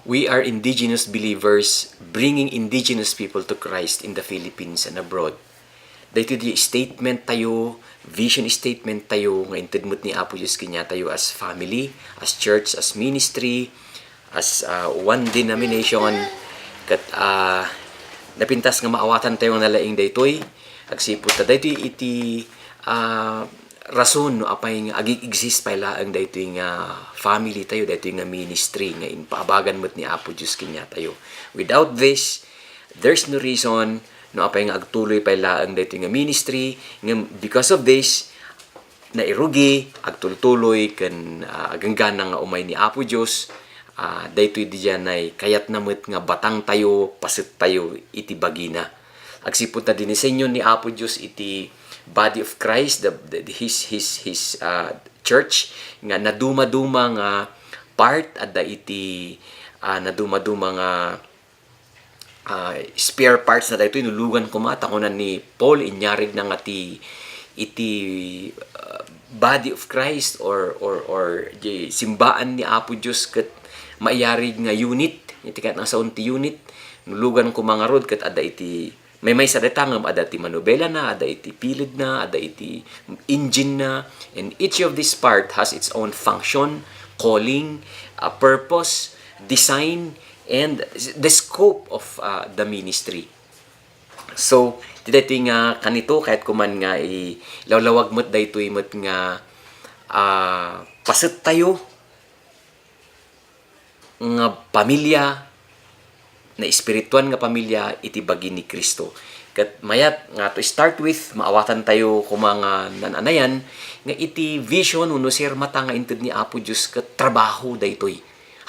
We are indigenous believers bringing indigenous people to Christ in the Philippines and abroad. Dahito di statement tayo, vision statement tayo, nga intidmot ni Apo Diyos kanya tayo as family, as church, as ministry, as one denomination, kat napintas nga maawatan tayo nga nalaing daytoy, agsipot ta daytoy iti rason no apay nga agi-exist pa laang daytoy nga family tayo, daytoy nga ministry nga inpaabagan mo't ni Apo Diyos kanya tayo. Without this, there's no reason no apay nga agtuloy pa laang daytoy nga ministry nga because of this nairugi agtultuloy ken aganggan nga umay ni Apo Diyos. Daytoy diyan ay kayat namit nga batang tayo, pasit tayo iti bagina. Agsipot na din sa inyo ni Apo Diyos iti body of Christ, his church nga naduma-duma nga part adda iti naduma-duma nga spare parts na daytoy nulugan kumata kunan ni Paul inyarig na nga iti body of Christ or di simbaan ni Apo Diyos ket maiyarig nga unit iti kat nasa unti unit nulugan ko mga rod ket adda iti may salita nga ada iti manubela na, ada iti pilid na, ada iti engine na, and each of this part has its own function, calling, purpose, design, and the scope of the ministry. So, dito nga kanito, kahit kuman nga ilawlawag mo't daytoy mo't nga pasit tayo nga pamilya, na espirituan nga pamilya iti bagi ni Kristo. Kat mayat nga to start with maawatan tayo kumanga nananayan nga iti vision uno sir mata nga inted ni Apo Dios ket trabaho daytoy.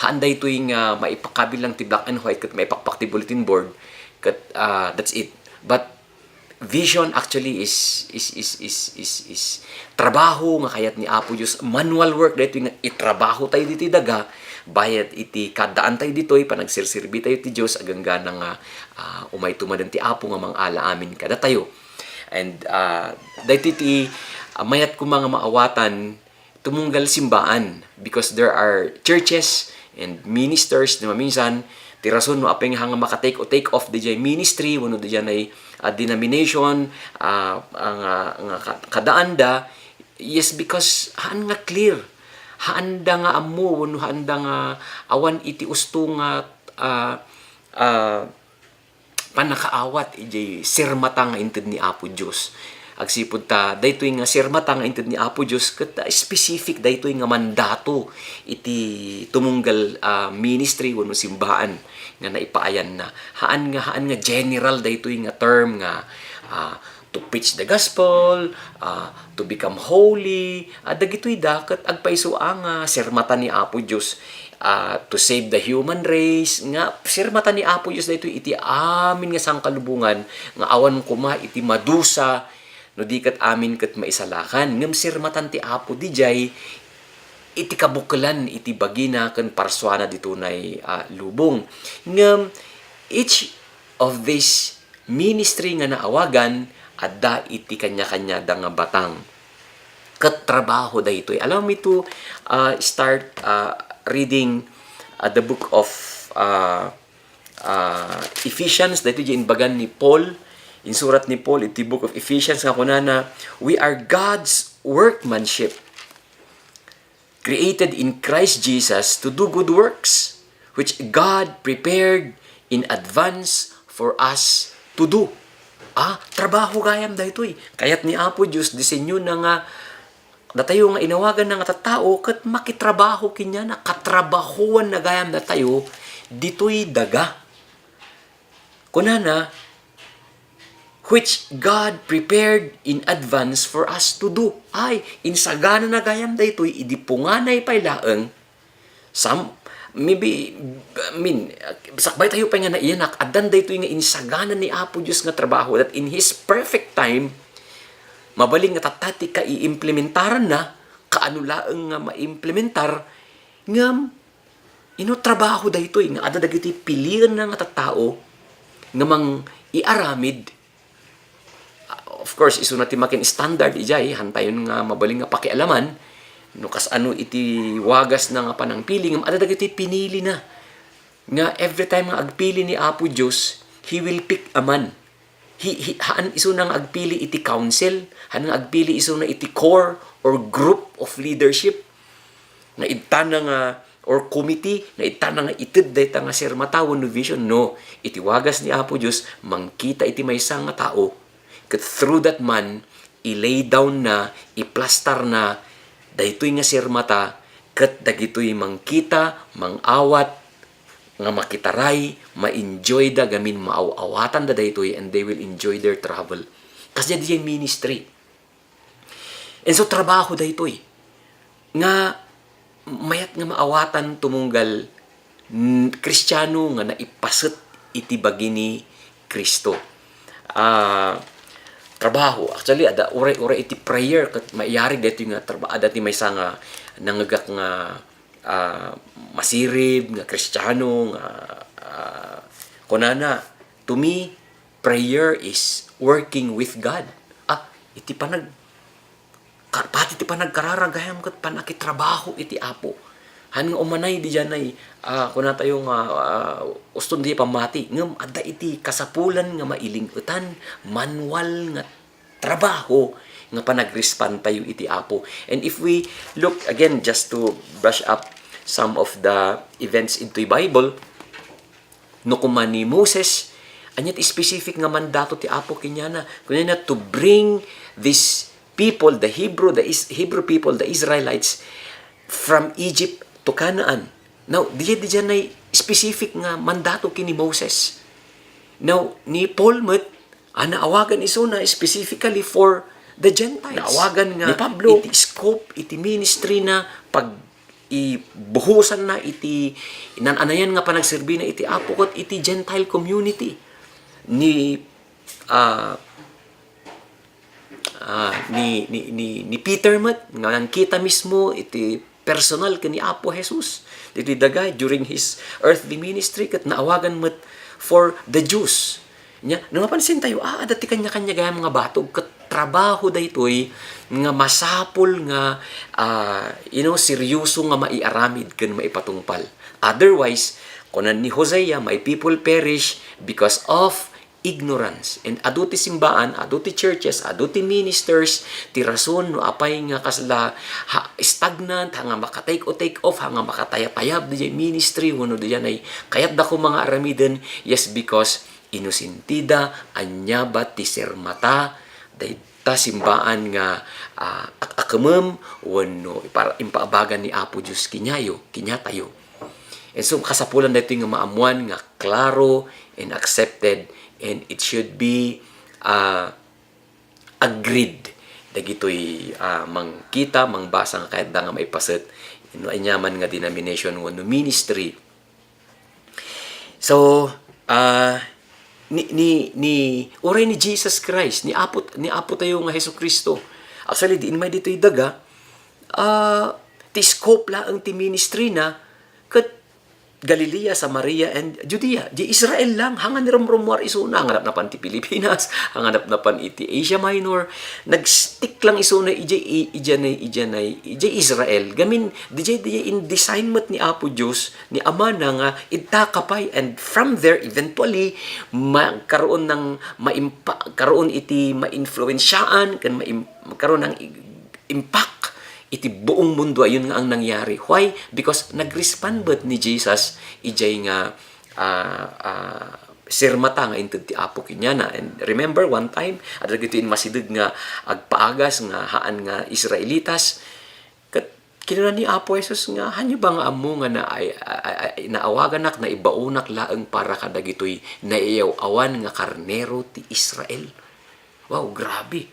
Haan daytoy nga maipakabilang ti black and white ket maipakpak ti bulletin board ket that's it. But vision actually is trabaho nga kayat ni Apo Dios, manual work daytoy nga itrabaho tayo diti daga bayad iti kadaan tayo ditoy panagsirsirbi tayo ti Dios agangga nga umay tumaden ti Apo nga mangala amin kada tayo. And daytoy ti mayat ko mga maawatan tumunggal simbaan because there are churches and ministers na maminsan ti rason mo apeng hanga makatake o take off di jay ministry wano di jay ay denomination ang kadaanda yes because haan nga clear haanda nga amo wano haanda nga awan iti usto nga panakaawat iti sirmata nga inted ni Apo Dios. Agsipud ta daytoy nga sirmata nga inted ni Apo Dios ket specific daytoy nga mandato iti tumunggal ministry wano simbahan nga naipaayan na haan nga general daytoy nga term nga to preach the gospel, to become holy, dagitoy daket agpaiso ang sirmata ni Apo Dios to save the human race nga sirmata ni Apo Dios daytoy iti amin nga sangkalubungan nga awan kuma iti madusa no di ket amin ket maisalakan ngem sirmatan ti Apo dijay iti kabuklan iti bagina ken parswana ditunay lubong ngem each of this ministry nga naawagan adda iti kanya-kanya da nga batang ket trabaho daytoy. Allow me to start reading the book of Ephesians daytoy inbagan ni Paul in surat ni Paul iti book of Ephesians nga kunana we are God's workmanship created in Christ Jesus to do good works which God prepared in advance for us to do. Trabaho gayam daytoy. Kayat ni Apo Dios disenyo na nga datayo nga inawagan na nga tattao ket makitrabaho kinya na katrabahuan na gayam datayo ditoy daga. Kunana which God prepared in advance for us to do. Insagana na gayam daytoy idi punganay pay laeng maybe sakbay tayo pa nga naiyanak addan daytoy nga insagana ni Apo Dios nga trabaho that in His perfect time mabaling nga tatati ka iimplementaran na kaano laeng nga maimplementar ngam trabaho daytoy nga adda dagiti pilian na nga tattao nga mang iaramid. Of course isu na ti makin standard ijay hantayon nga mabaling nga pakialaman no kas ano iti wagas na nga panangpili ngam adda dagiti pinili na nga every time nga agpili ni Apo Diyos, He will pick a man. Haan iso nang agpili iti council, hanang agpili iso na iti core or group of leadership, nga itana nga or committee, nga itana nga itid dayta nga sermata wenno vision. No, iti wagas ni Apo Diyos, mangkita iti maysa nga tao, ket through that man, i-lay down na, i-plaster na, daytoy nga sermata, ket dagitoy mangkita, mangawat, nga makitaray, ma-enjoy da, gamin maaw-awatan da daytoy, and they will enjoy their travel. Kasi diyan ministry. And so, trabaho daytoy. Nga, mayat nga maawatan tumunggal Kristiyano nga naipaset iti bagi ni Kristo. Trabaho. Actually, ada ura iti prayer kat maiyari dito nga trabaho. Dati may nga nangagak nga masirib, nga Kristiyano, nga kunana. To me, prayer is working with God. Iti pati iti panagkararagayam kat panakitrabaho iti Apo. Han nga umanay di dyan ay kuna tayo nga uston di pamati ngam adda iti kasapulan nga mailingutan manual nga trabaho nga panagrespan tayo iti Apo. And if we look again, just to brush up some of the events into the Bible, no kuman ni Moses, anyat specific nga mandato ti Apo kinyana to bring this people, the Hebrew people, the Israelites, from Egypt to Canaan. Now, diyan ay specific nga mandato kini Moses. Now, ni Paul naawagan iso na specifically for the Gentiles. Naawagan nga ni Pablo, iti scope, iti ministry na pag ibuhusan na iti nananayan nga panagserbi na iti Apo ket iti Gentile community. Ni Peter nga kita mismo iti personal kani Apo Jesus iti dagay during his earthly ministry ket naawagan for the Jews nya napansin tayo dati kanya-kanya gayam mga batog ket trabaho daytoy nga masapol nga seryoso nga maiaramid ken maipatungpal. Otherwise kunan ni Hosea, my people perish because of ignorance. And aduti simbaan, aduti churches, aduti ministers, ti rason no apay nga kasla stagnant, hanga makatake o take off, hanga makatayap-tayab di ministry, wano diyan ay kayat dako mga aramiden, yes, because inusintida, anyabat ti sermata, dayta simbaan nga akamem, wano impaabagan ni Apo Diyos kinyatayo. And so kasapulan dito nga maamuan nga klaro and accepted, and it should be agreed dagitoy mangkita mangbasa nga kahit da nga maipaset inyaman nga denomination wenno ministry. So oray ni Jesus Christ, ni Apo tayo nga Hesukristo. Actually diin may ditoy daga ti scope la ang ti ministry na ket Galilea, Samaria, and Judea. Di Israel lang. Hangan ni Romromwar isuna. Hanganap na pan ti Pilipinas. Hanganap na pan iti Asia Minor. Nag-stick lang isuna. Ijay Israel. Gamin, DJ in designment ni Apo Diyos, ni Ama na nga, itakapay. And from there, eventually, karoon ng karoon iti ma-influensyaan, karoon ng impact iti buong mundo. Ayun nga ang nangyari. Why? Because nag-respond ni Jesus ijay nga sermata nga inted ti Apo kinyana. And remember one time adda gituin masidig nga agpaagas nga haan nga Israelitas ket kinuna ni Apo Jesus nga hanyo ba nga ammo nga naawagan na ibaunak laeng para kada gitoy naiyaw-awan nga karnero ti Israel. Wow, grabe.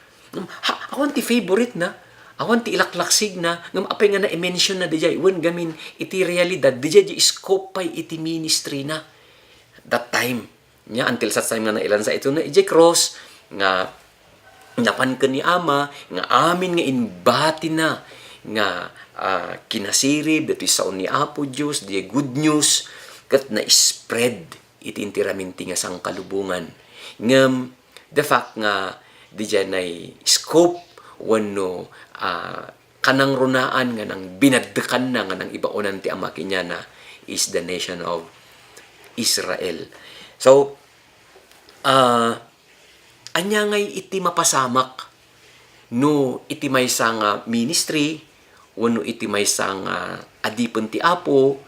Awan ti favorite na. Awan ti ilaklaksig na, ngam apay nga na-mention na dijay, wen gamin iti realidad, dijay di scope pay iti ministry na. That time, nya until sa time nga nailan sa ito na ijay cross, nga napan ka ni Ama, nga amin nga inbati na, nga kinasirib, dito saon ni Apo Diyos, di good news, kat na-spread iti intiraminti nga sang kalubungan. Ngam, the fact nga, dijay na scope, wano kanang runaan nga nang binaddekan na nga nang ibaunan ti Ama kinyana is the nation of Israel. So, anya ngay iti mapasamak no iti maysa nga ministry wenno iti maysa nga adipon ti Apo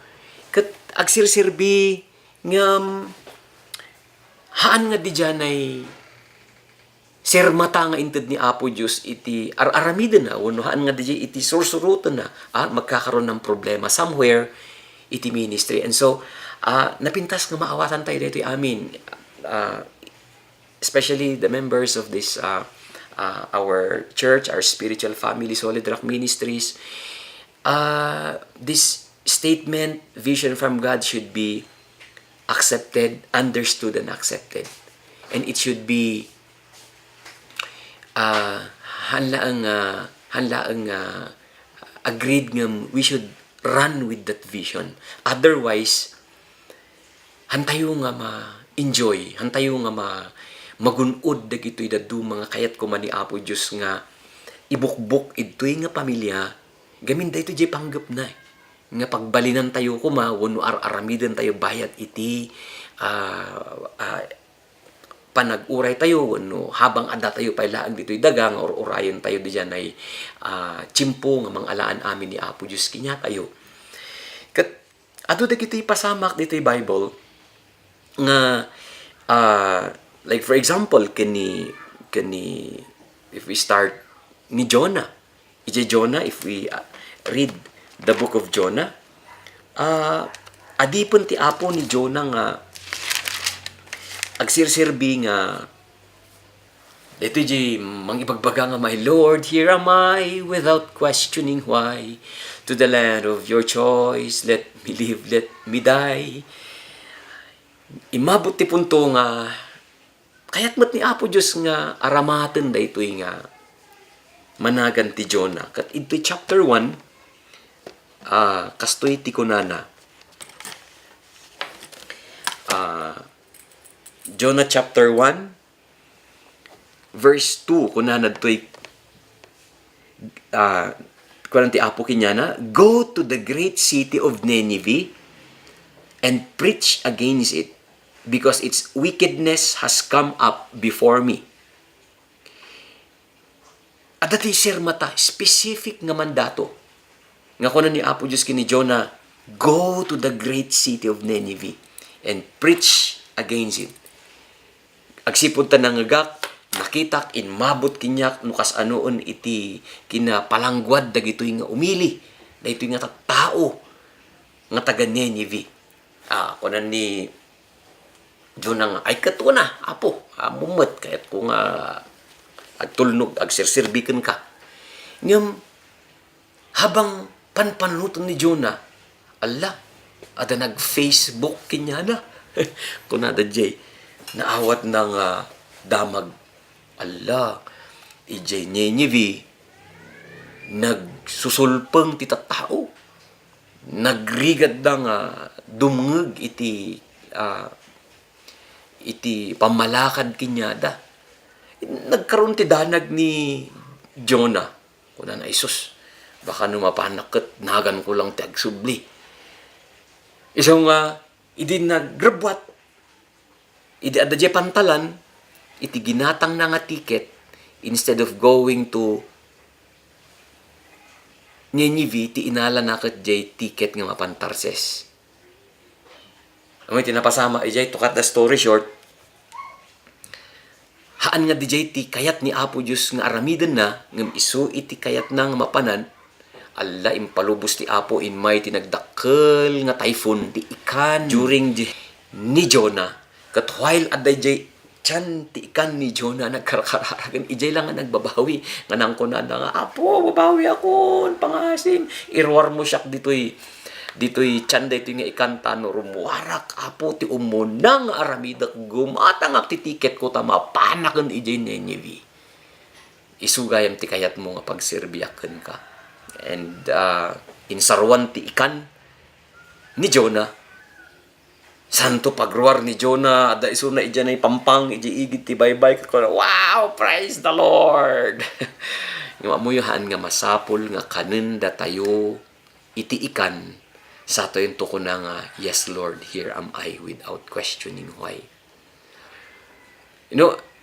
ket agsirsirbi ngam haan nga di janay sermata nga inted ni Apo Dios iti aramiden na wenno haan nga di iti sursurutan na magkakaroon ng problema somewhere iti ministry. And so napintas nga maawatan tayo dito amin, especially the members of this our church, our spiritual family, Solid Rock Ministries. This statement, vision from God, should be accepted, understood, and accepted. And it should be hanlaang agreed nga we should run with that vision. Otherwise, hantayo nga ma-enjoy, hantayo nga magunod dagitoy dadu mga kayat ko man ni Apo Dios nga ibukbok idtoy nga pamilya gamin dayto jay panggap na nga pagbalinan tayo kuma wenno aramiden tayo bayat iti panag-uray tayo wenno habang adda tayo pailaan ditoy dagang or urayon tayo diyan ay tsimpo nga mangalaan amin ni Apo Dios kinya tayo. Ket adu dagitoy pasamak ditoy Bible nga like for example kani if we start ni Jonah, if we read the book of Jonah, adipon ti Apo ni Jonah nga agsirsirbi nga dito di mangibagbaga nga, my Lord, here am I without questioning why, to the land of your choice let me live, let me die. Imabot ti punto nga kaya't mat ni Apo Dios nga aramaten daytoy nga managan ti Jonah. Kat ito'y chapter 1, kastoy ti kunana. Jonah chapter 1, verse 2, kunana to'y kunan ti Apo kinyana, go to the great city of Nineveh and preach against it, because its wickedness has come up before me. At dati sermata, specific nga mandato. Nga kunan ni Apo Dios kini Jonah, go to the great city of Nineveh and preach against it. Agsipod ta nangagak, nakitak, inmabot kinyak, nukas anoon iti kinapalangguad dagitoy nga umili. Dagitoy nga tao nga taga Nineveh. Kunan ni Jonah nga, ay kato na, Apo, mumet, kaya't kung agtulnog, agsirsirbikan ka. Ngam, habang panpanuton ni Jonah, ala, ada nag-Facebook kinya na. Kunada jay, naawat ng damag, ala, ijay Nineveh, nagsusulpeng tita tao, nagrigad na nga, dumngeg iti pamalakad kinyada. Nagkaroon ti danag ni Jonah. Kuna na Isus, baka numapanak ket nagan ko lang ti agsubli. Isaw nga, idi nagrabwat, idi adda pantalan, iti ginatang na nga ticket, instead of going to Nineveh, ti inala na ket jay ticket nga mapantarses. Ang tinapasama ijay, to cut the story short, haan nga DJ ti kayat ni Apo Dios nga aramiden na ngem isu iti kayat na nga mapanan, alla impalubos ti Apo in may tinagdakkel nga typhoon ti ikan during ni Jonah. Kat while adday jay chan ti ikan ni Jonah nagkarkaragan, ijay lang nga nagbabawi nga nangkunan nga, Apo, babawi ako pangasim, irwar mo siyak ditoy chan daytoy nga ikanta no rumuwarak, Apo, ti umunang aramidak gumatang ak ti tiket ko ta mapanaken ijay Nineveh. Isugayam ti kayat mo nga pagsirbiaken ka. And insarwan ti ikan ni Jonah, santo pagruar ni Jonah, ada iso na ijay na pampang ijay igit ti baybay ko, wow, praise the Lord. Nga mo yuhan nga masapol nga kanen da tayo iti ikan Sa to yung tuko na nga, yes Lord, here am I without questioning why.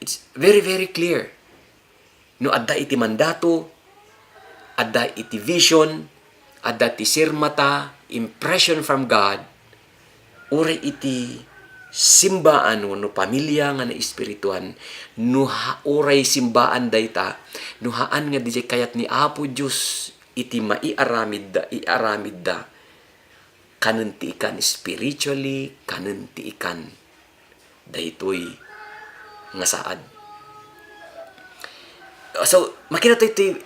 It's very, very clear. Adda iti mandato, adda iti vision, adda ti sirmata, impression from God, uray iti simbaan no pamilya nga na espirituan, uray simbaan dayta, haan nga di kayat ni Apo Diyos, iti iaramid da, kanenti ikan spiritually, kanenti ikan daytoy nga saad. So, makita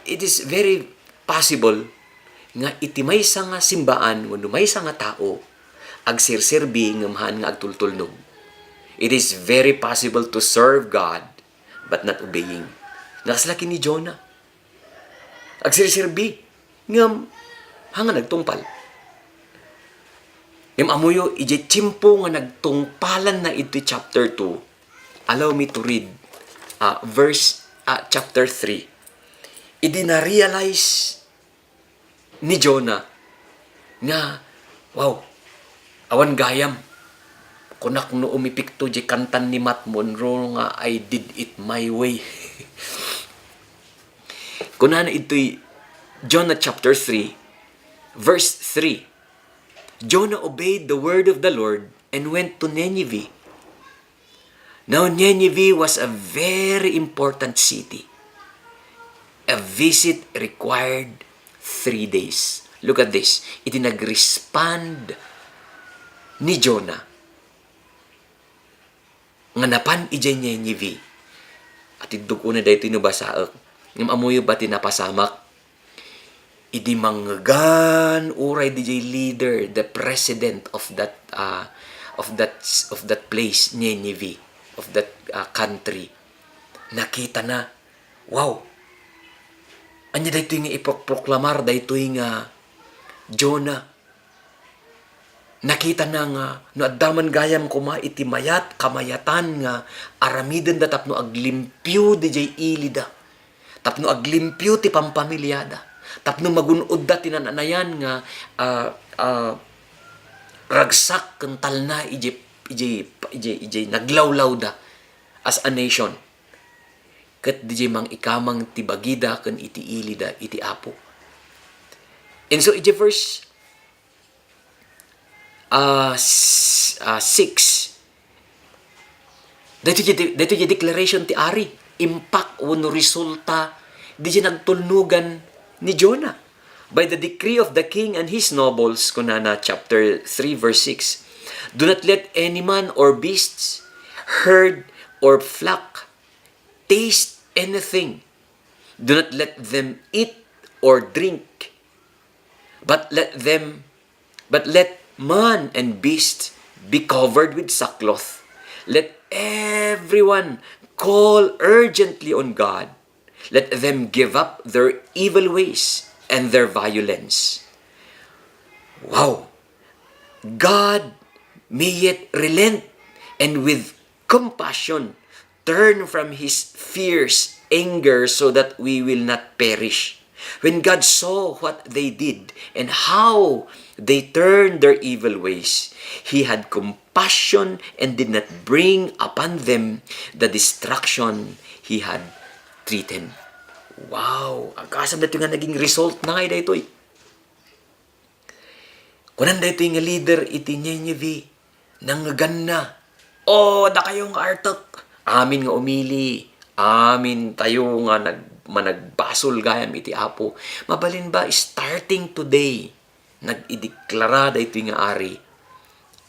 it is very possible nga iti maysa nga simbaan wenno maysa nga tao agsirsirbi nga mahan nga agtultulnog. It is very possible to serve God but not obeying. Nakaslaki ni Jonah. Agsirsirbi nga hanga nagtungpal. Yung amuyo, ije chimpo nga nagtungpalan na ito chapter 2. Allow me to read chapter 3. Idi na-realize ni Jonah nga, wow, awan gayam. Kunak no umipik to di kantan ni Matt Monroe nga, I did it my way. Kunan ito'y Jonah chapter 3, verse 3. Jonah obeyed the word of the Lord and went to Nineveh. Now, Nineveh was a very important city. A visit required 3 days. Look at this. Iti nag-respond ni Jonah. Nga napan ijay Nineveh. At idugko na dahito inubasaak. Ngam amuyo ba tinapasamak? Idi manggan uray DJ leader, the president of that place, Nineveh, of that country. Nakita na, wow. Anya dayto nga iproklamar dayto nga Jonah. Nakita na nga no addaman gayam kuma iti mayat kamayatan nga aramiden da tapno aglimpyo DJ ilida. Tapno aglimpyo ti pampamilyada. Tapno magunod da tinananayan nga ragsak kental na ije naglawlaw da as a nation. Ket DJ mang ikamang tibagida ken iti ilida iti Apo. And so ije verse 6 dito ije declaration ti Ari, impact wenno resulta DJ nagtulnugan ni Jonah. By the decree of the king and his nobles, kunana chapter 3 verse 6, do not let any man or beasts, herd or flock taste anything. Do not let them eat or drink, but let man and beast be covered with sackcloth. Let everyone call urgently on God. Let them give up their evil ways and their violence. Wow! God may yet relent and with compassion turn from His fierce anger so that we will not perish. When God saw what they did and how they turned their evil ways, He had compassion and did not bring upon them the destruction He had threatened. Wow! Agkasam dito nga naging result na nga ito. Kunan dito nga leader iti Nineveh nanggan na. Da kayong artok. Amin nga umili. Amin tayo nga managbasol gayam iti Apo. Mabalin ba starting today nag-ideklara dito nga Ari.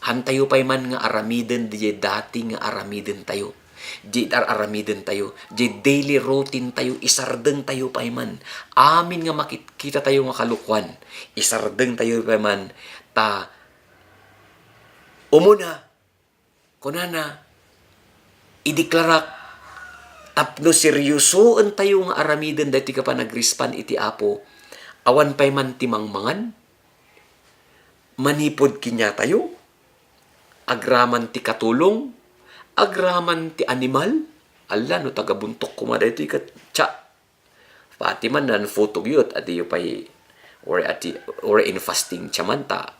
Hantayo pa'y man nga aramiden di dati nga aramiden tayo. Di aramiden tayo. Di daily routine tayo. Isardeng tayo pa'y man. Amin nga makita tayo nga kalukwan. Isardeng tayo pa'y man. Umuna. Kunana. Ideklara. Tapno seryosoan tayo nga aramiden dati ka pa nag-respond iti Apo. Awan pa'y man timangmangan. Manipod kinya tayo. Agraman ti katulong. Agraman ti animal. Ala, no tagabuntok kuma dito ikat tsa. Pati man nan photo yut at iyo pa'y or in fasting chamanta.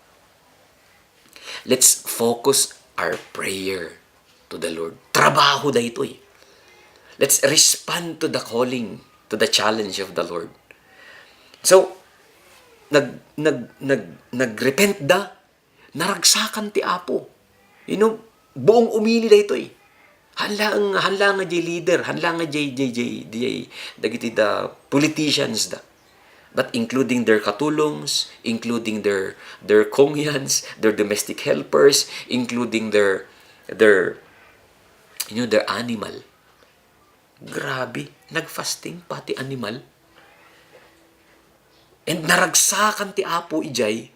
Let's focus our prayer to the Lord. Trabaho da ito eh. Let's respond to the calling, to the challenge of the Lord. So, nagrepent da, naragsakan ti Apo. Buong umili da ito eh. Hanla nga jay leader, hanla nga jay dagiti da politicians da. But including their katulongs, including their kongyans, their domestic helpers, including their animal. Grabe, nagfasting pati animal. And naragsakan ti Apo ijay.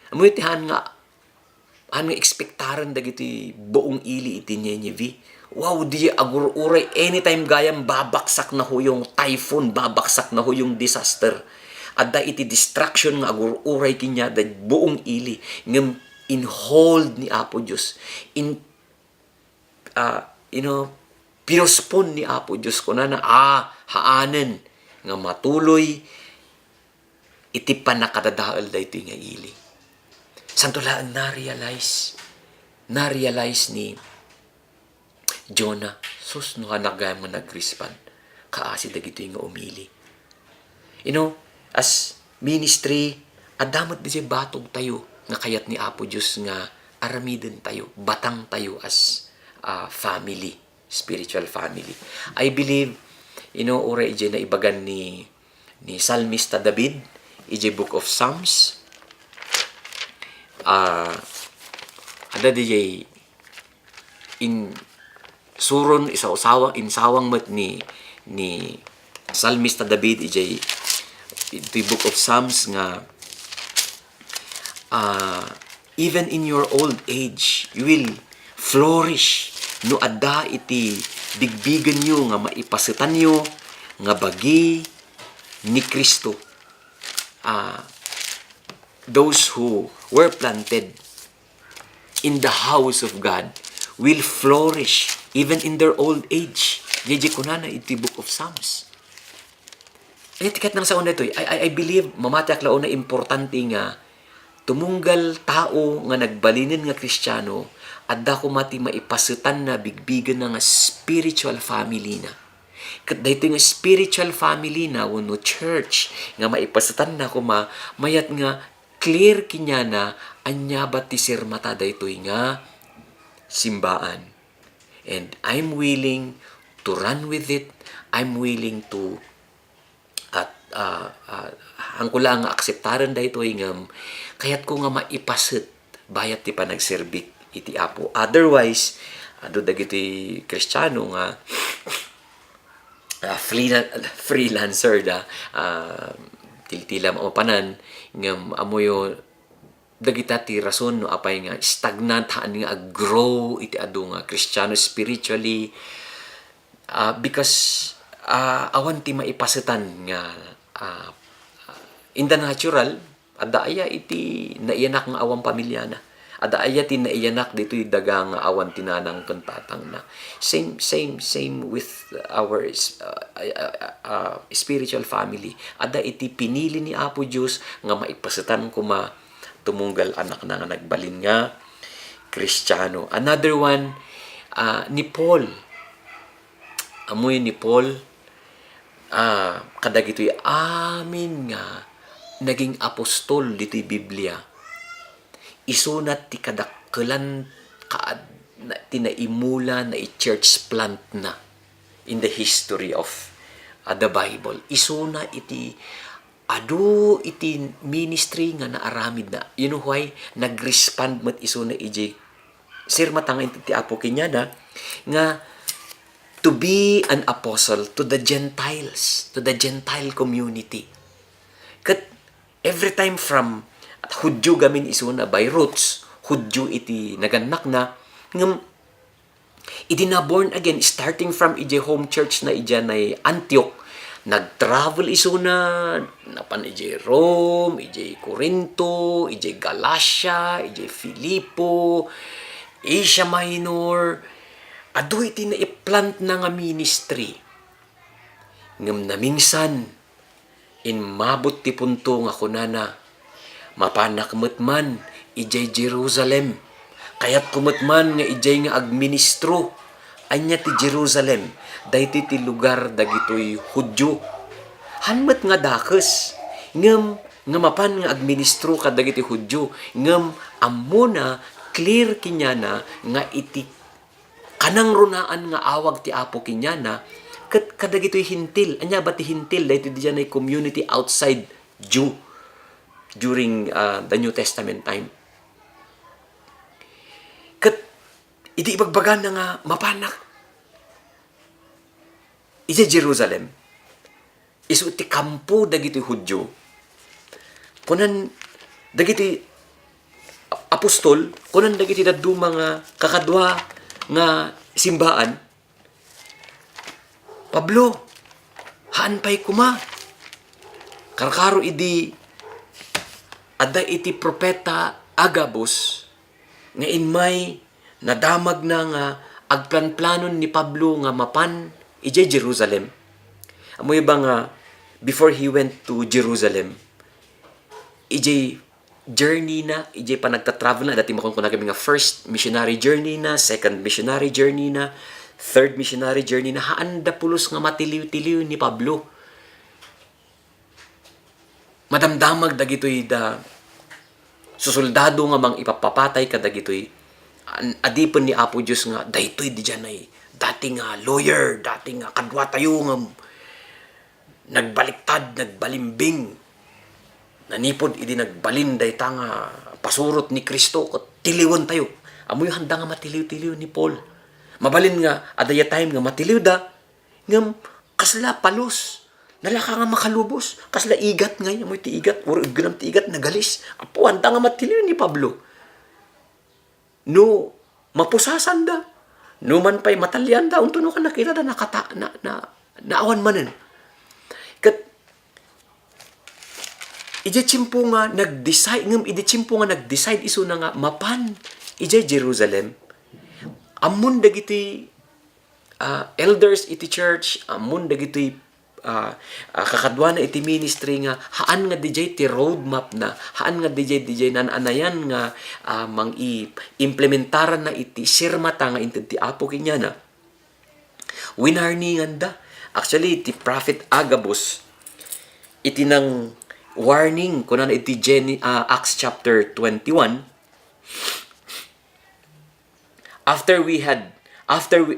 Amoy ti han nga ekspektaran dagiti buong ili iti Nineveh. Wow, di agur-uray anytime gayam babaksak na ho yung typhoon, babaksak na ho yung disaster. At da iti distraction nga agur-uray kinya da buong ili ngem in hold ni Apo Dios. Pinospon ni Apo Dios ko na haanen nga matuloy iti panakadadaal da ito nga ili. Santulaan na-realize ni Jonah, sus no hanagay mo nag-respond, kaasi dagito nga umili. As ministry, adamot di siya batog tayo, nga kayat ni Apo Diyos nga aramiden tayo, batang tayo as family, spiritual family. I believe, ure ije na ibagan ni Salmista David, ije Book of Psalms, ada di in suron insawang mat ni Salmista David ijay ito Book of Psalms nga even in your old age you will flourish no adda iti bigbigan nyo nga maipasitan nyo nga bagi ni Kristo. Those who were planted in the house of God will flourish even in their old age. Jeje kunana iti Book of Psalms. Ay tikat nang sa una ito, I believe mamatiak lao na importante nga tumunggal tao nga nagbalinin nga Kristiyano adda ko mati maipasutan na bigbigan na nga spiritual family na. Kat dahito nga spiritual family na wano church nga maipasutan na ko mayat nga clear kinya na anya ba ti sirmata dahito nga simbaan. And I'm willing to run with it. I'm willing to ang ko lang nga akseptaran dahito nga kayat ko nga maipasit bayat ti panagserbik iti Apo. Otherwise, dagiti Kristiyano nga freelancer da tila mapanan nga amoyo dagita ti rason no apay nga stagnant haan nga grow iti adu nga Kristiyano spiritually because awan ti maipasitan nga in the natural adda aya iti naiyanak nga awang pamilya na adda aya ti naiyanak ditoy daga nga awan tinanang pentatang na same with our spiritual family adda iti pinili ni Apo Dios nga maipasitan ko tumunggal anak na nga nagbalin nga Kristiyano. Another one ni Paul amoy ni Paul kadag ito'y amin nga naging apostol dito'y Biblia. Isunat ti kadakkelan tinaimula na i-church plant na in the history of the Bible. Isuna iti ministry nga naaramid na. You know why? Nag-respond mat isuna iji. Sir matanga iti Apo kinyada nga to be an apostle to the Gentiles, to the Gentile community. Kat every time from Hudyo gamin isuna by roots, Hudyo iti naganak na, ngam iti na born again, starting from ije home church na ija na Antioch, nag-travel isuna, napan ije Rome, ije Corinto, ije Galatia, ije Filipo, Asia Minor, adu iti na i-plant na nga ministry. Ngam namingsan, in mabot ti punto nga kunana, mapanak man ijay Jerusalem, Kaya't kumutman nga ijay nga agministro anya ti Jerusalem, dayti ti lugar dagitoy Hudyo. Hanmet nga dakes, ngem nga mapan nga agministro kadagiti Hudyo, ngem ammo na clear kinyana nga iti kanang runaan nga awag ti Apo kinyana ket kadagitoy hintil. Anya ba ti hintil dayti diyan ay community outside Jew during the New Testament time. Ket idi ibagbagan na nga mapanak iti Jerusalem. Isu ti kampo dagiti Hudyo. Kunan dagiti apostol, kunan dagiti daduma nga kakadwa nga simbaan. Pablo, haan pa'y kuma. Karkaro idi ada iti propeta Agabus nga inmay nadamag na nga agplan-planon ni Pablo nga mapan ijay Jerusalem. Amoy ba nga before he went to Jerusalem, ijay journey na, ijay pa nagta-travel na, dati makon ko na kami nga first missionary journey na, second missionary journey na, third missionary journey na, haanda pulos nga matiliw-tiliw ni Pablo. Madamdamag dagitoy da susoldado nga mang ipapapatay ka dagitoy adipon ni Apo Dios nga daytoy di dyan ay dati nga lawyer, dati nga kadwa tayo nga nagbaliktad, nagbalimbing, nanipod idi nagbalin dayta nga pasurot ni Kristo ket tiliwon tayo. Amoy handa nga matiliw-tiliw ni Paul. Mabalin nga adaya time nga matiliw da ngem kasla palos. Nalaka nga makalubos. Kasla igat nga amoy ti igat or gnam ti igat nagalis. Apo handa nga matiliw ni Pablo. No mapusasan da. No man pa'y matalyan da unto no ka nakita da nakata naawan manen. Ket ije chimpo nga nag-decide ngem ije chimpo nga nag-decide isu na nga mapan ije Jerusalem. Amon dagiti elders iti church, amon dagiti kakadwa na iti ministry nga haan nga DJ ti roadmap na, haan nga DJ nananayan nga mang implementaran na iti sirmata nga inted ti Apo kinyana. Winarningan da. Actually, iti Prophet Agabus, iti nang warning kunan iti Acts chapter 21.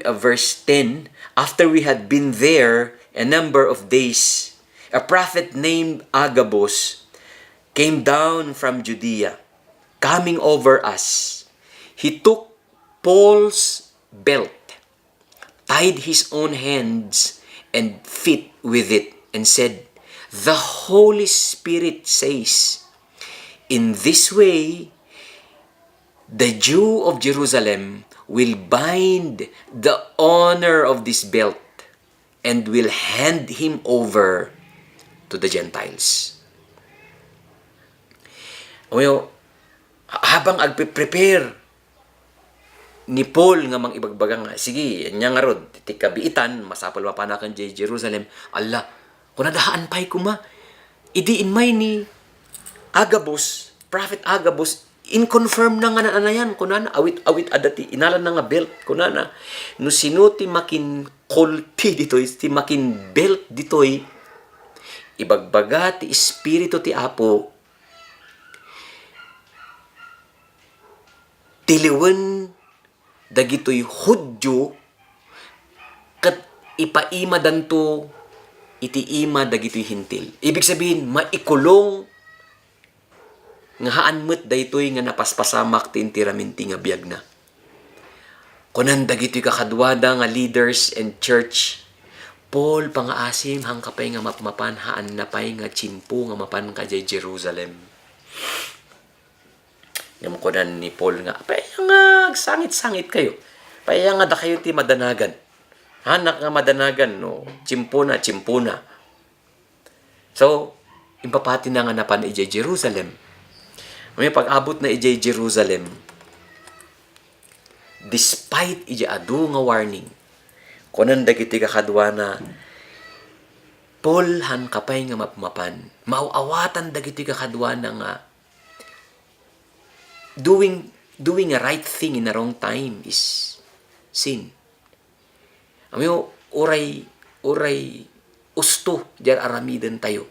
Verse 10, after we had been there a number of days, a prophet named Agabus came down from Judea, coming over us. He took Paul's belt, tied his own hands and feet with it, and said, "The Holy Spirit says, in this way, the Jew of Jerusalem will bind the owner of this belt and will hand him over to the Gentiles." Well, habang agpe-prepare ni Paul nga mang ibagbagang nga, sige, nya nga rod, tikabiitan, masapal mapanakan di Jerusalem, Allah, kung nadahaan pa'y kuma, idiin may ni Agabus, Prophet Agabus, in-confirm na nga na yan, kunana, awit adati, inalan na nga belt, kunana, no sino ti makin kolti ditoy, ti makin belt ditoy, ibagbaga ti espiritu ti Apo, tiliwen dagitoy Hudyo, kat ipaima danto, iti ima dagitoy hintil. Ibig sabihin, maikulong nga haan met daytoy nga napaspasamak ti intiraminti nga biag na. Kunan dagitoy kakadwada nga leaders and church, Paul pangaasim hang kapay nga mapmapan haan na pay nga chimpo nga mapan ka jay Jerusalem. Ngam kunan ni Paul nga, pay nga sangit-sangit kayo. Pay nga da kayo ti madanagan. Hanak nga madanagan, no, chimpo na. So, impapati na nga napan ijay Jerusalem. May pag-abot na ijay Jerusalem, despite ijay adu nga warning, kunan dagiti kakadwa na Paul han kapay nga mapmapan, mauawatan dagiti kakadwa na nga doing doing a right thing in the wrong time is sin. Amo oray usto jar aramiden tayo.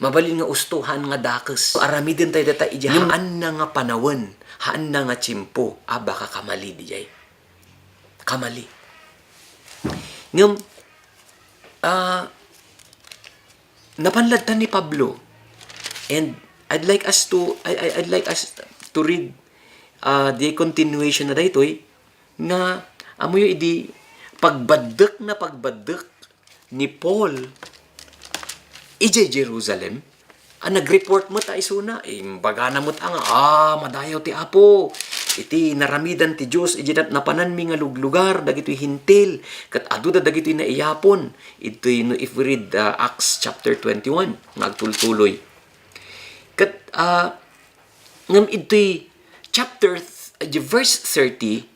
Mabalin nga usto haan nga dakes. Aramiden tayo data ija haan na nga panawon, haan na nga tsimpo, baka kamali dijay. Kamali. Ngam napanladtan ni Pablo, and I'd like us to read the continuation na daytoy nga amoy idi pagbaddek ni Paul ije Jerusalem, nagreport mo ta isuna, bagana mo ta nga, madayaw ti Apo, iti naramidan ti Diyos, ije napanan mi nga lugar, dagito'y hintil, kat aduda dagito'y naiyapon, ito'y, if we read Acts chapter 21, nagtultuloy. Kat, ngam ito'y verse 30,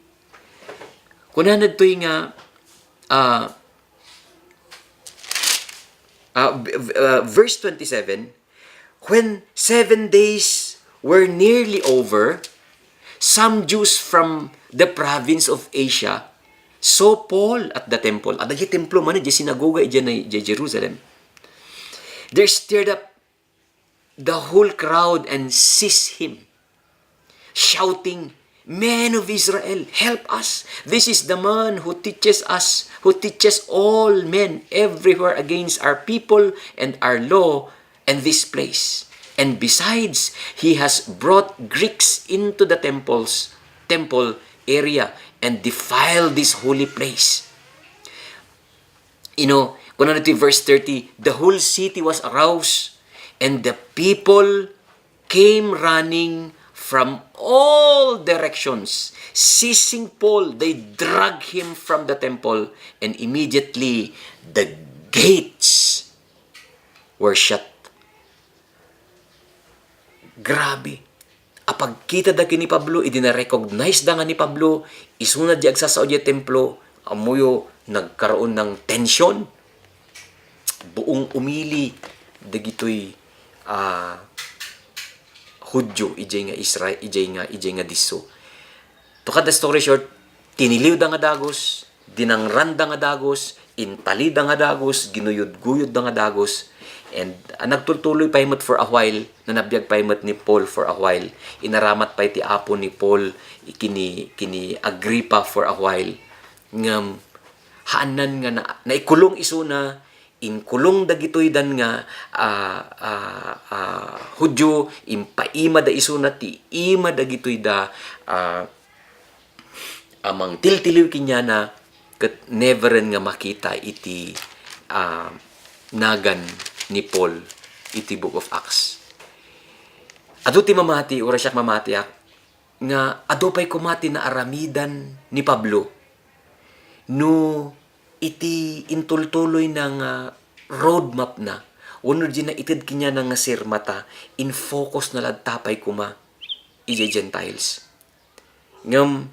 kunan ito'y nga, verse 27, when 7 days were nearly over, some Jews from the province of Asia saw Paul at the temple. At the templo man, di sinagoga di Jerusalem. There stirred up the whole crowd and seized him, shouting, "Men of Israel, help us! This is the man who teaches all men everywhere against our people and our law and this place. And besides, he has brought Greeks into the temple area and defiled this holy place." Kung ano verse 30, the whole city was aroused, and the people came running from all directions. Seizing Paul, they dragged him from the temple, and immediately the gates were shut. Grabe. Apag kita da ni Pablo, idina-recognize da nga ni Pablo, isunad di agsasaod di templo, amuyo nagkaroon ng tension. Buong umili, dagitoy Hudyo, ijay nga diso. To cut the story short, tiniliw da nga dagos, dinangran da nga dagos, intali da nga dagos, ginuyod-guyod da nga dagos, and nagtultuloy paimot for a while, nanabiyag paimot ni Paul for a while, inaramat pa iti apo ni Paul, kini Agrippa for a while, ngam haanan nga naikulong isuna, inkulong dagitoy dan nga Hudyo, impaima da isuna ti ima dagitoy da amang tiltiliw kinyana ket neveren nga makita iti nagan ni Paul iti Book of Acts. Adu ti mamati, ura siya mamatiak, nga adu pa'y kumati na aramidan ni Pablo no iti intultuloy ng roadmap na unod di na itid kinya ng sirmata in focus na ladtapay kuma ije Gentiles. Ngam,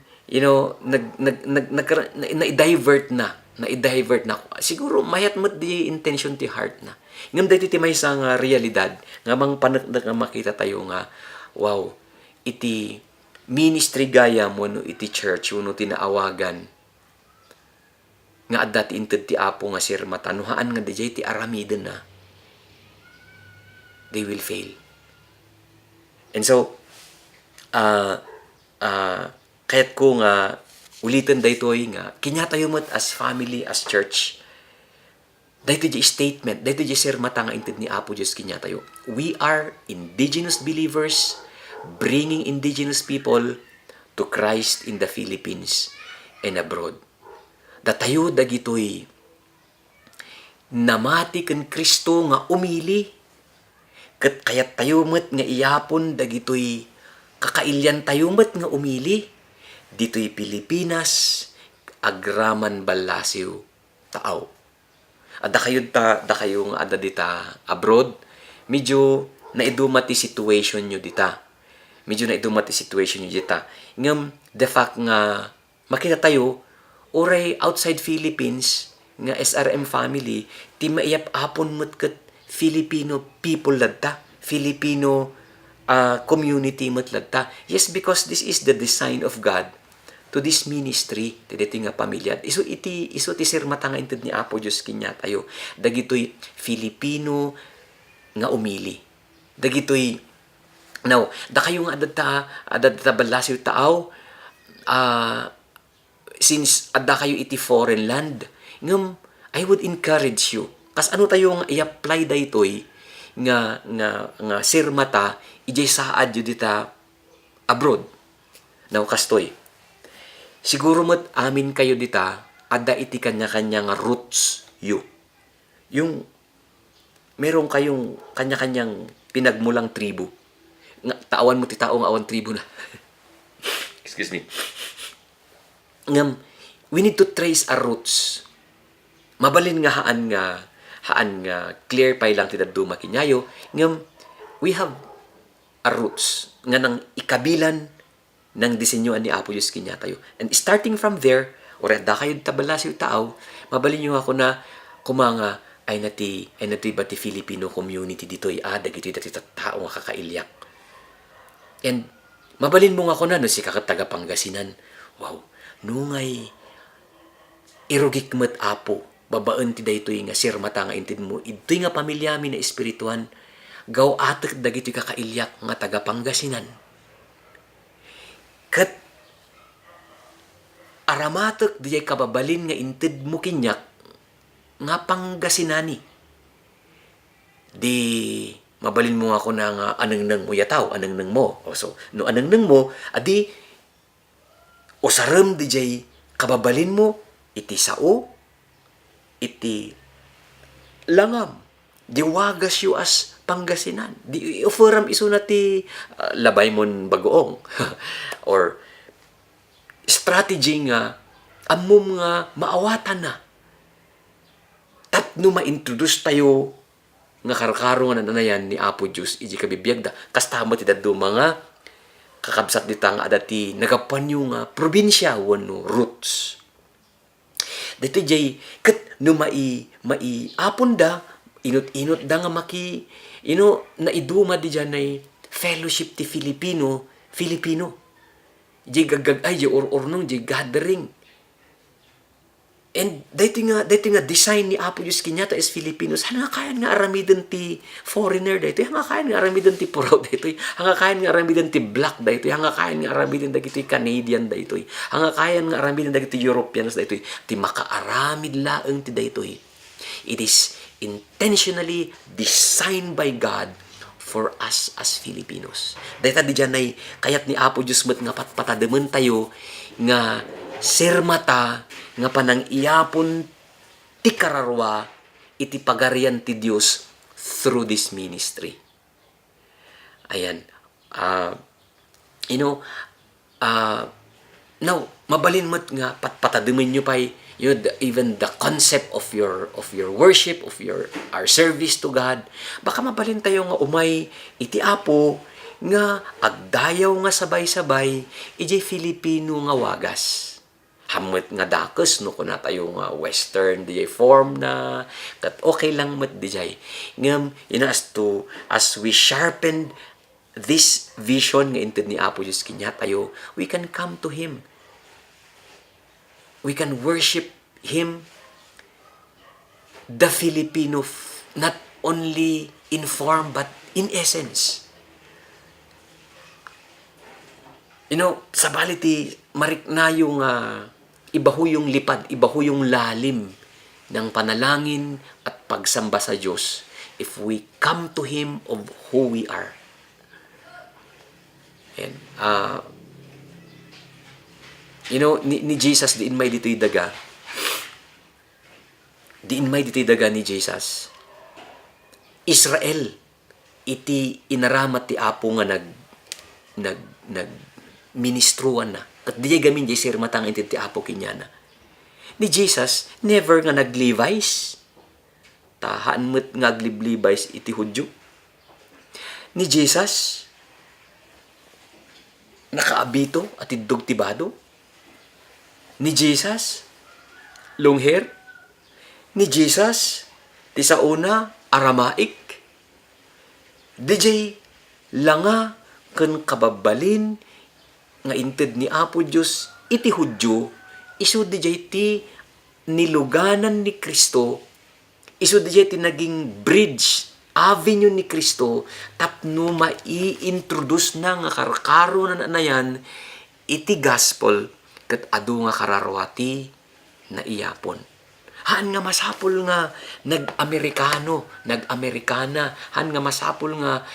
na-divert na. Siguro, mayat mo't di intention ti heart na. Ngam, dahil iti may isang realidad, nga mang panagdag nga makita tayo nga, wow, iti ministry gaya mo, no, iti church, no, tinaawagan, nga adat inted ti Apo nga sirmata, nuhaan nga dijay ti aramiden na, they will fail. And so, kaya't ko nga ulitin daytoy nga kinyatayo mo't as family, as church, daytoy di statement, daytoy di sirmata nga inted ni Apo Diyos kinyatayo. We are indigenous believers bringing indigenous people to Christ in the Philippines and abroad. Datayo dagitoy namati ken Kristo nga umili, ket kayat tayo met nga iyapon dagitoy kakailyan tayo met nga umili ditoy Pilipinas agraman balasiw taaw. Adda kayo nga adda dita abroad, medyo naidumati situation nyo dita. Ngam the fact nga makita tayo oray outside Philippines nga SRM family, ti maiyap apon mo't kat Filipino people ladta, Filipino community matlagta. Yes, because this is the design of God to this ministry, dito nga pamilya. Iso ti sir matanga inted ni Apo Diyos kinya tayo. Dagitoy Filipino nga umili. Dagitoy, now, da kayo nga adadta balasiw taaw, since adda kayo iti foreign land, ngam, I would encourage you. Kas ano tayo nga i-apply daytoy nga sir mata, ijay saad yu dita abroad. Now, kastoy. Siguro mo't amin kayo dita, ada iti kanya-kanya nga roots yu. Yung, meron kayong kanya-kanyang pinagmulang tribu. Tawan mo ti tao nga awan tribu na. Excuse me. Ngam, we need to trace our roots. Mabalin nga haan nga clear pa lang ti daduma kinyayo. Ngam, we have our roots nga nang ikabilan ng disenyoan ni Apo Diyos kinya tayo. And starting from there, or da kayo tabalas yung tao, mabalin nyo ako na kumanga ay nati ba ti Filipino community dito ay dagito dati tao nga kakailyak. And mabalin mo nga ako na no si kakataga Pangasinan. Wow, nungay irugik met Apo, babaan ti daytoy nga sir mata nga intid mo, ito'y nga pamilya mi na espirituan, gaw atek dagito kakailyak nga taga Pangasinan. Kat aramatek di kababalin nga intid mo kinyak nga Pangasinani. Di mabalin mo ako na nga anang nang mo yataw, anang nang mo. O so, no anang nang mo, adi usaram di jay kababalin mo iti sao, iti langam, di wagas yu as Pangasinan. Di oferam iso na ti labay mon bagoong. Or strategy nga amom nga maawatan na. Tapno ma-introduce tayo nga karkaro nga nanayan ni Apo Diyos iji kabibiyagda. Kastama ti daddo mga kakabsat dita nga adati nagapanyo nga probinsya wano roots. Dito jay ket no apon da inot da nga naiduma di dyan ay fellowship ti Filipino. Di gagag ay, di or-ornong, di gathering. And dito nga design ni Apo Diyos kinyata is Filipinos. Hanga kayan nga aramidin ti foreigner dito. Hanga kayan nga aramidin ti puro dito. Hanga kayan nga aramidin ti black dito. Hanga kayan nga aramidin dito Canadian dito. Hanga kayan nga aramidin dito Europeans dito. Ti makaaramid laeng ti dito. It is intentionally designed by God for us as Filipinos. Dahil di dyan ay kayat ni Apo Diyos nga patadaman tayo nga sermata nga panang iyapon ti kararwa iti pagarian ti Diyos through this ministry. Ayan. Now, mabalin mo't nga patadaman nyo pa even the concept of your worship, of our service to God. Baka mabalin tayo nga umay iti Apo nga agdayaw nga sabay-sabay iti Filipino nga wagas. Hamot nga dakes no kuna tayo nga western di form na kat okay lang met di jay. Ngam as we sharpened this vision nga inted ni Apo Diyos kinya tayo, we can come to Him. We can worship Him, the Filipino, not only in form but in essence. Sabaliti marik na yung ibaho yung lipad, ibaho yung lalim ng panalangin at pagsamba sa Diyos if we come to Him of who we are. And, ni Jesus, diin may dito'y daga. Diin may dito'y daga ni Jesus. Israel, iti inaramat ti Apo nga nag ministruan na. At di gamin di sir matang iti ti Apo kinyana. Ni Jesus, never nga nag-Levi's. Tahaan mo't nga aglib-Levi's iti Hudyo. Ni Jesus, nakaabito at idog tibado. Ni Jesus, long hair. Ni Jesus, ti sa una, Aramaic. DJ, langa ken kababalin nga inted ni Apo Dios iti Hudyo, isu dijay ti niluganan ni Kristo, isu dijay ti naging bridge, avenue ni Kristo, tapno mai-introduce na nga karkaro na yan, iti gospel, ket adu nga kararwati na iyapon. Haan nga masapul nga nag-Amerikana, haan nga masapul nga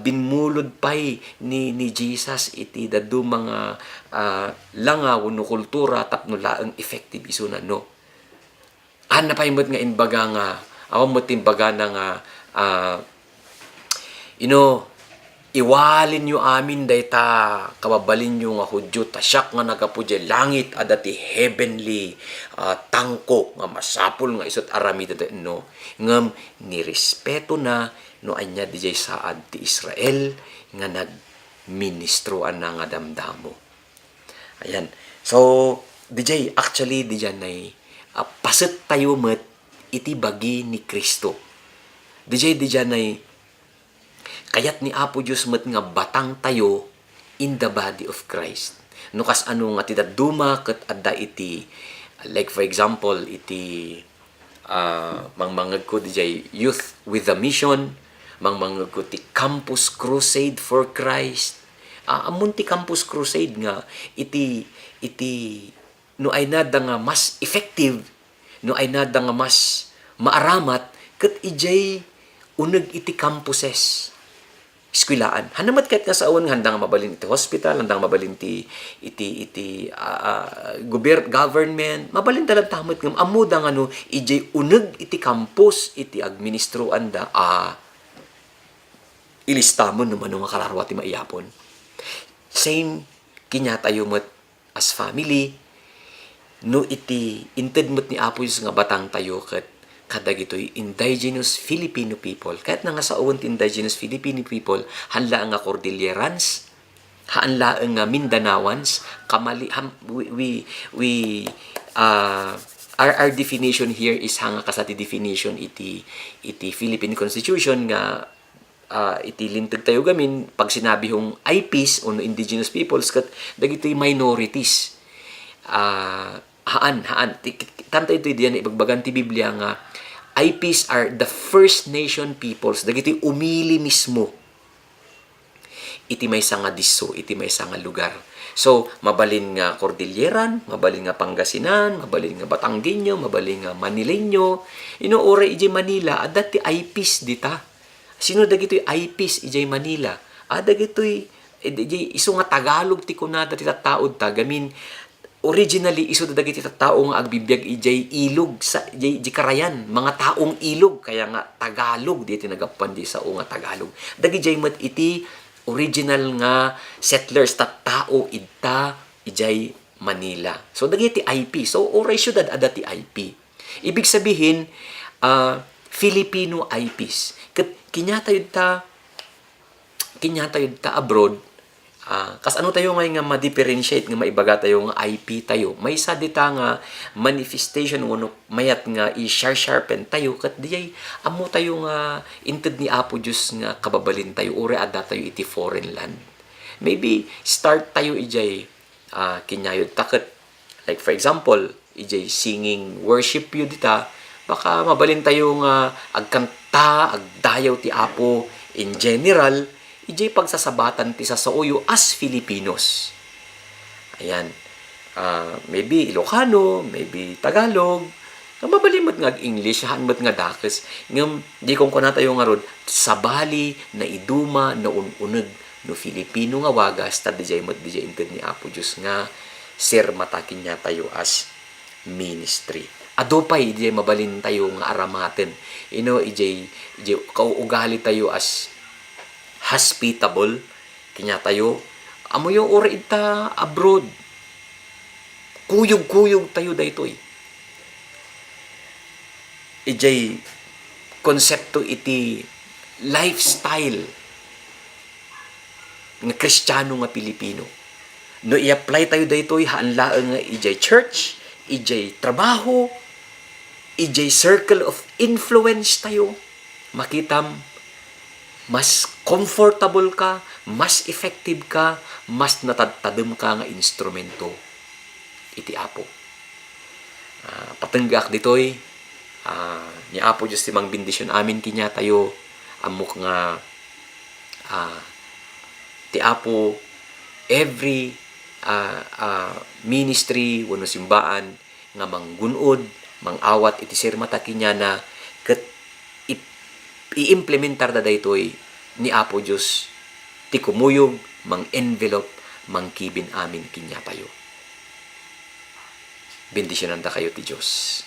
binmulod pay ni Jesus iti dadu mga langaw no kultura tapno laeng effective isuna no. Haan na paymod nga imbaga nga awam mo timbaga na nga iwalin nyo amin dayta kababalin nyo nga Hudyo tasyak nga nagapudya langit adati heavenly tangko nga masapul nga isot aramid no ngam nirespeto na no anya dijay saad ti Israel nga nagministroan na nga damdamo. Ayan. So dijay actually diyan ay paset tayo met iti bagi ni Kristo. Diyan ay kayat ni Apo Diyos met nga batang tayo in the body of Christ. No kas ano nga titaduma ket adda iti like for example iti mangmangeg ko dijay Youth with a Mission, mangmangeg ko ti Campus Crusade for Christ. Amon ti Campus Crusade nga iti no ay nada nga mas effective, no ay nada nga mas maaramat ket ijay uneg iti campuses eskwelaan. Hanamat kahit nga sa awan nga handang mabalin iti hospital, handang mabalin iti government, mabalin dalang tamot ngam amuda nga no ijay uneg iti campus iti administruan da ilistamon naman no makararwa ti maiyapon. Same kinyatayo met as family no iti inted met ni Apo Diyos nga batang tayo ket kadagitoy indigenous Filipino people. Kahit na nga sa uwan ti indigenous Filipino people, hanla nga Cordillerans, hanla nga Mindanawans, our definition here is hanga kasati definition iti Philippine Constitution nga iti lintag tayo gamin pag sinabi hong IPs o indigenous peoples kat dagitoy minorities. Haan tanta ito diyan ibagbagan ti Biblia nga IPs are the First Nation peoples dagiti umili mismo iti maysa nga disso, iti maysa nga lugar. So mabalin nga Cordilleran, mabalin nga Pangasinan, mabalin nga Batanggenyo, mabalin nga Manileño, ore ijay Manila adda ti IPs dita. Sino dagitoy IPs ijay Manila? Dagitoy isu nga Tagalog ti kunada ti tattaod ta gamin originally isu dagiti tattao nga agbibiyag ijay ilog sa ijay karayan mga taong ilog kaya nga Tagalog di tinagapan di sa nga Tagalog dagijay met iti original nga settlers tattao idta ijay Manila. So dagiti IP. So oray syudad ada ti IP. Ibig sabihin Filipino IPs. Kinyatayod ta abroad. Kas ano tayo ngayon nga ma-differentiate nga maibaga tayo nga IP tayo. May isa dita nga manifestation wano mayat nga i-sharpen tayo kat diyay amo tayo nga inted ni Apo Diyos nga kababalin tayo ore adda tayo iti foreign land. Maybe start tayo ijay kinyayod taket like for example ijay singing worship yu dita baka mabalin tayo nga agkanta agdayaw ti Apo in general ijay pagsasabatan ti sasauyo as Filipinos. Ayan. Maybe Ilocano, maybe Tagalog. Mabalimot nga English, hanmat nga dakes. Ngam, di kong kuna tayo nga rod, sabali na iduma na ununag no Filipino nga wagas, tad dijay mat dijay inted ni Apo Diyos nga sir matakin niya tayo as ministry. Ado pa ijay mabalin tayo nga aramaten. Ijay kauugali tayo as hospitable kinya tayo amo yung ori ita abroad kuyog tayo daytoy ijay konsepto iti lifestyle nga Kristiyano nga Pilipino no i-apply tayo daytoy haanlaeng nga ijay church ijay trabaho ijay circle of influence tayo makitam mas comfortable ka, mas effective ka, mas natadtadem ka nga instrumento iti Apo. Patenggak ditoy, ni Apo Diyos ti mangbendisyon amin kinya tayo, amok nga ti Apo every ministry wano simbaan nga manggunod, mangawat iti sirmata kinya na ket i-implementar da daytoy ni Apo Diyos ti kumuyog, mang-envelope, mangkibin amin kinya tayo. Bendisyonan da kayo ti Diyos.